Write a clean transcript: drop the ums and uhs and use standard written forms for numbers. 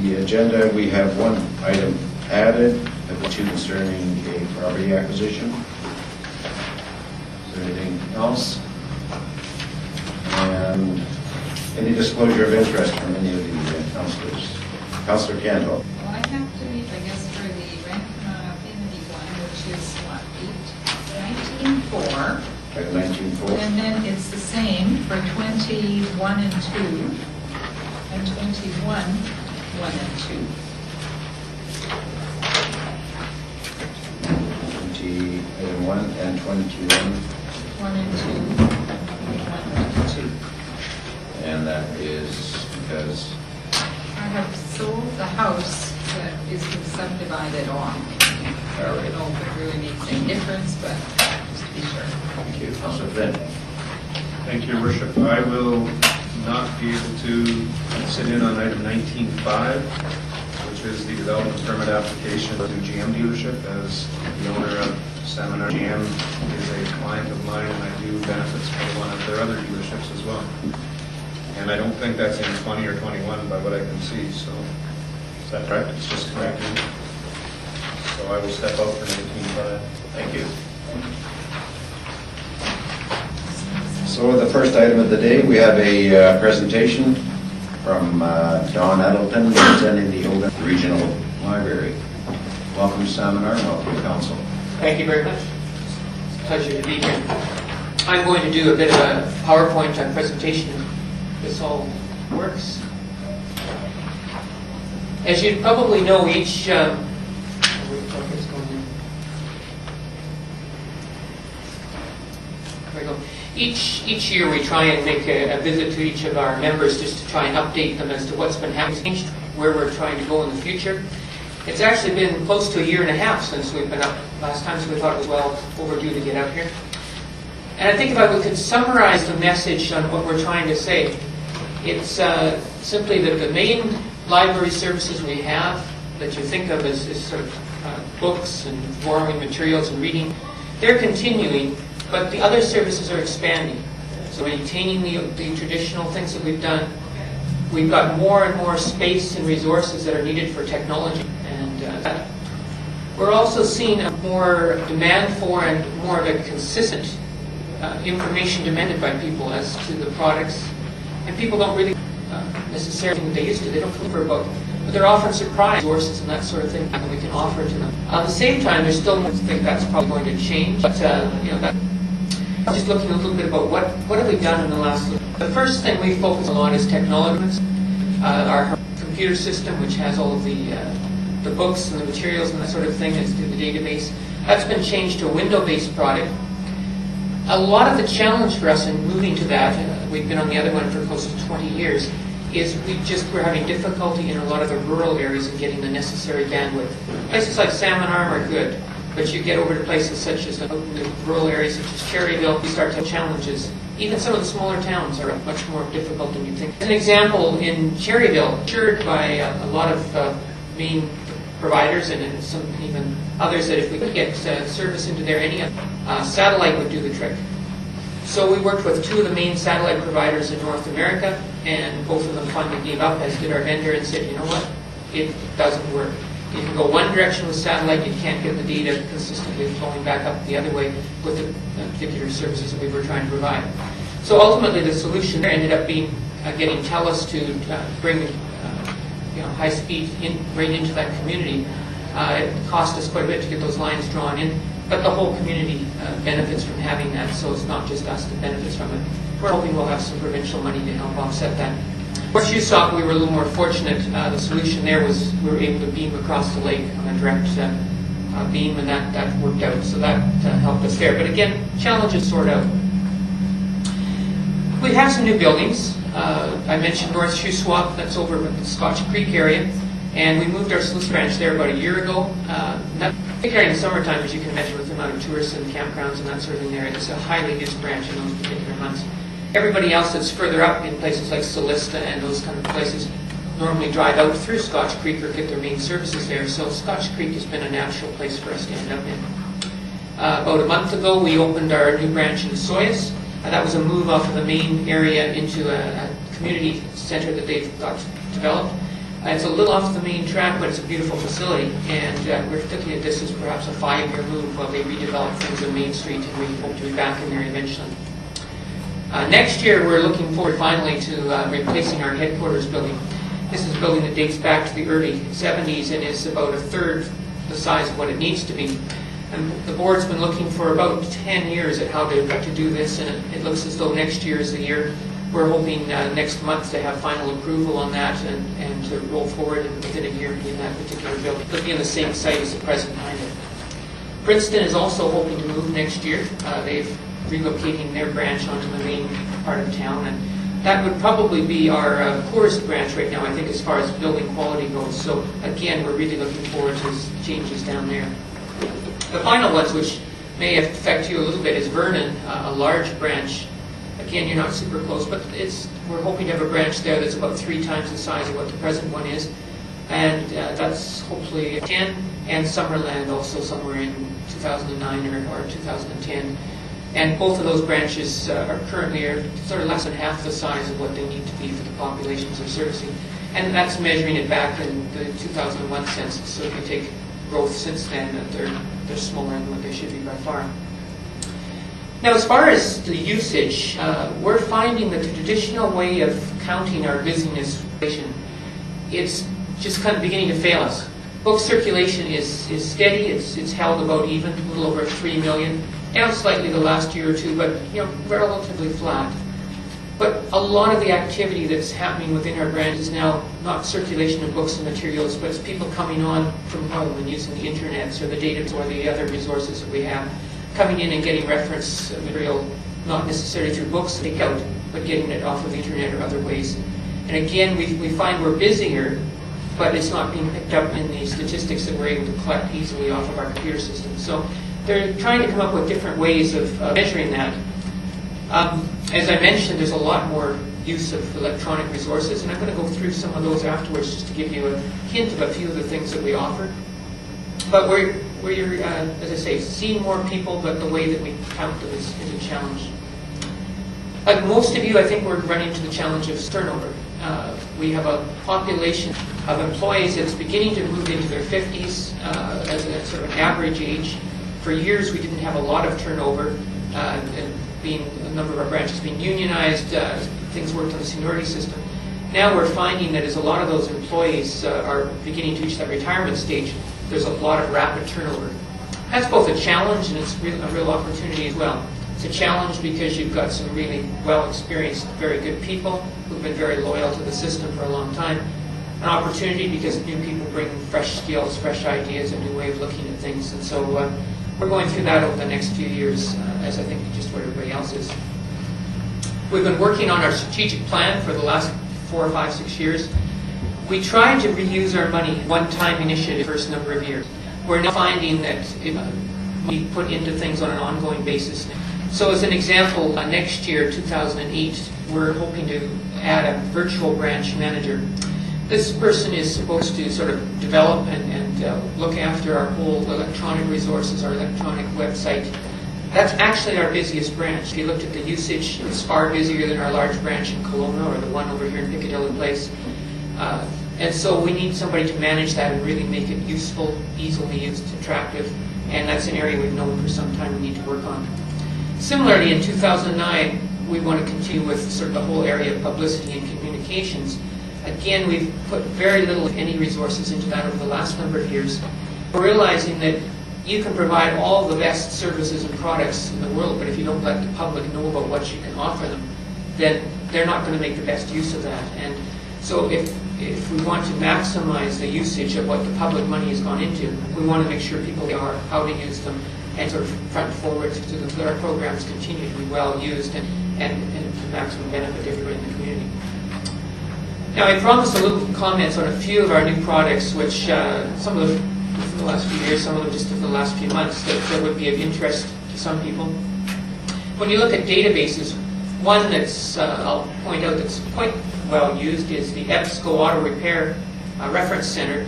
the agenda, we have one item added, number 2 concerning a property acquisition. Is there anything else? And any disclosure of interest from any of the councillors? Councillor Canto. Well, I have to leave, I guess, for the rent affinity one, which is what, 19.4. Item 19.4. And then it's the same for 21 and 2, and 21, 1 and 2. 20, item 1 and 21. 1 and 2, 1 and 2. And that is because I have sold the house that is been subdivided on. I don't know if it really makes any difference, but just to be sure. Thank you. Councillor Flynn. Thank you, Your Worship. I will not be able to sit in on item 19.5, which is the development permit application to GM dealership. As the owner of Seminar, GM is a client of mine, and I do benefits from one of their other dealerships as well. And I don't think that's in 20 or 21 by what I can see, so Is that correct? it's just correct. So I will step out for 19.5. Thank you. So the first item of the day, we have a presentation from Don Edelton, representing the Okanagan Regional Library. Welcome to Seminar, and welcome to Council. Thank you very much. It's a pleasure to be here. I'm going to do a bit of a PowerPoint presentation. This all works. As you probably know, each Each year we try and make a visit to each of our members just to try and update them as to what's been happening, where we're trying to go in the future. It's actually been close to a year and a half since we've been up last time, so we thought it was well overdue to get out here. And I think if I could summarize the message on what we're trying to say, it's simply that the main library services we have that you think of as sort of books and borrowing materials and reading, they're continuing, but the other services are expanding. So maintaining the traditional things that we've done, we've got more and more space and resources that are needed for technology. And we're also seeing a more demand for and more of a consistent information demanded by people as to the products. And people don't really necessarily what they used to. They don't remember about, but they're often surprised resources and that sort of thing that we can offer to them. At the same time, there's still more to think that's probably going to change. But just looking a little bit about what have we done in the last. The first thing we focus on is technology. Our computer system, which has all of the books and the materials and that sort of thing, is through the database. That's been changed to a window-based product. A lot of the challenge for us in moving to that, we've been on the other one for close to 20 years, is we're having difficulty in a lot of the rural areas in getting the necessary bandwidth. Places like Salmon Arm are good, but you get over to places such as the rural areas such as Cherryville, you start to have challenges. Even some of the smaller towns are much more difficult than you think. As an example, in Cherryville, assured by a lot of main providers and some even others that if we could get service into there, any satellite would do the trick. So we worked with 2 of the main satellite providers in North America, and both of them finally gave up, as did our vendor, and said, you know what, it doesn't work. You can go one direction with satellite, you can't get the data consistently flowing back up the other way with the particular services that we were trying to provide. So ultimately the solution there ended up being getting TELUS to bring high speed right into that community. It cost us quite a bit to get those lines drawn in, but the whole community benefits from having that, so it's not just us that benefits from it. We're hoping we'll have some provincial money to help offset that. For Shuswap, we were a little more fortunate. The solution there was we were able to beam across the lake on a direct beam, and that worked out, so that helped us there. But again, challenges sort out. We have some new buildings. I mentioned North Shuswap, that's over in the Scotch Creek area, and we moved our sluice branch there about a year ago. That area in the summertime, as you can imagine, with the amount of tourists and campgrounds and that sort of thing there, it's a highly used branch in those particular months. Everybody else that's further up in places like Solista and those kind of places normally drive out through Scotch Creek or get their main services there, so Scotch Creek has been a natural place for us to end up in. About a month ago, we opened our new branch in Soyuz. That was a move off of the main area into a community center that they've got developed. It's a little off the main track, but it's a beautiful facility, and we're looking at this as perhaps a 5-year move while they redevelop things on Main Street, and we hope to be back in there eventually. Next year, we're looking forward finally to replacing our headquarters building. This is a building that dates back to the early 70s and is about a third the size of what it needs to be. And the board's been looking for about 10 years at how to do this, and it looks as though next year is the year. We're hoping next month to have final approval on that and to roll forward within a year in that particular building. It'll be on the same site as the present highway. Princeton is also hoping to move next year. They're relocating their branch onto the main part of town, and that would probably be our poorest branch right now, I think, as far as building quality goes. So again, we're really looking forward to changes down there. The final ones, which may affect you a little bit, is Vernon, a large branch. Again, you're not super close, but we're hoping to have a branch there that's about 3 times the size of what the present one is. And that's hopefully 10, and Summerland also somewhere in 2009 or 2010. And both of those branches are currently sort of less than half the size of what they need to be for the populations they're servicing. And that's measuring it back in the 2001 census. So if you take growth since then, they're smaller than what they should be by far. Now, as far as the usage, we're finding that the traditional way of counting our busyness, it's just kind of beginning to fail us. Book circulation is steady. It's held about even, a little over 3 million. Down slightly the last year or two, but relatively flat. But a lot of the activity that's happening within our branch is now not circulation of books and materials, but it's people coming on from home and using the internet or the database or the other resources that we have, coming in and getting reference material, not necessarily through books to take out, but getting it off of the internet or other ways. And again, we find we're busier, but it's not being picked up in the statistics that we're able to collect easily off of our computer system. So they're trying to come up with different ways of measuring that. As I mentioned, there's a lot more use of electronic resources, and I'm going to go through some of those afterwards just to give you a hint of a few of the things that we offer. But we're as I say, seeing more people, but the way that we count them is a challenge. Like most of you, I think we're running into the challenge of turnover. We have a population of employees that's beginning to move into their 50s as a sort of an average age. For years, we didn't have a lot of turnover, and being a number of our branches being unionized, things worked on the seniority system. Now we're finding that as a lot of those employees are beginning to reach that retirement stage, there's a lot of rapid turnover. That's both a challenge and it's a real opportunity as well. It's a challenge because you've got some really well-experienced, very good people who've been very loyal to the system for a long time. An opportunity because new people bring fresh skills, fresh ideas, a new way of looking at things. And so we're going through that over the next few years, as I think just what everybody else is. We've been working on our strategic plan for the last 4 or 5, 6 years. We tried to reuse our money, one-time initiative, the first number of years. We're now finding that we put into things on an ongoing basis. So as an example, next year, 2008, we're hoping to add a virtual branch manager. This person is supposed to sort of develop and look after our whole electronic resources, our electronic website. That's actually our busiest branch. If you looked at the usage, it's far busier than our large branch in Kelowna or the one over here in Piccadilly Place. And so we need somebody to manage that and really make it useful, easily used, attractive. And that's an area we've known for some time we need to work on. Similarly, in 2009, we want to continue with sort of the whole area of publicity and communications. Again, we've put very little, if any, resources into that over the last number of years. We're realizing that you can provide all the best services and products in the world, but if you don't let the public know about what you can offer them, then they're not going to make the best use of that. And so if we want to maximize the usage of what the public money has gone into, we want to make sure people are how to use them and sort of front forward so that our programs continue to be well used and to maximum benefit everybody in the community. Now, I promised a little comments on a few of our new products, which some of them in the last few years, some of them just in the last few months, that would be of interest to some people. When you look at databases, one that's, I'll point out, that's quite well used is the EBSCO Auto Repair Reference Center.